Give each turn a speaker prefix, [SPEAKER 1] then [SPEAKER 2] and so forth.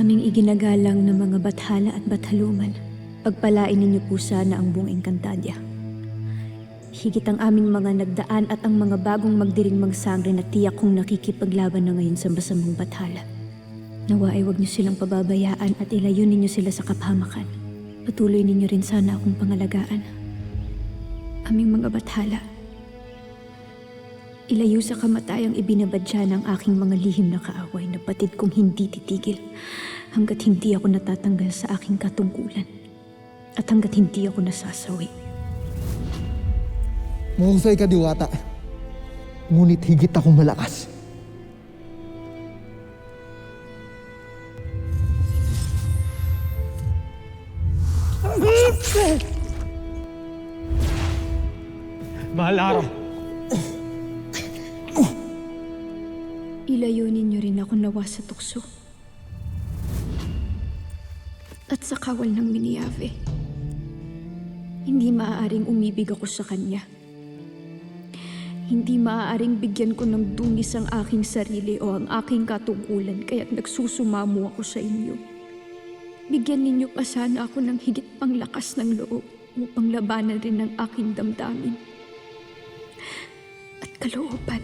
[SPEAKER 1] aming iginagalang ng mga bathala at bathaluman, pagpalain ninyo po sana ang buong Encantadia. Higit ang aming mga nagdaan at ang mga bagong magdiring magsangre na tiyak kong nakikipaglaban na ngayon sa masamang bathala. Nawa ay huwag niyo silang pababayaan at ilayo ninyo sila sa kapahamakan. Patuloy ninyo rin sana akong pangalagaan. Aming mga bathala, ilayo sa kamatayang ibinabadya ng aking mga lihim na kaaway na batid kong hindi titigil hanggat hindi ako natatanggal sa aking katungkulan at hanggat hindi ako nasasawi.
[SPEAKER 2] Mahusay ka, Diwata. Ngunit higit akong malakas.
[SPEAKER 3] Mahalara!
[SPEAKER 1] Ilayo ninyo rin ako nawa sa tukso at sa kawal ng Miniave. Hindi maaaring umibig ako sa kanya. Hindi maaaring bigyan ko ng dungis ang aking sarili o ang aking katungkulan kaya't nagsusumamo ako sa inyo. Bigyan ninyo pa sana ako ng higit pang lakas ng loob upang labanan rin ang aking damdamin at kalooban.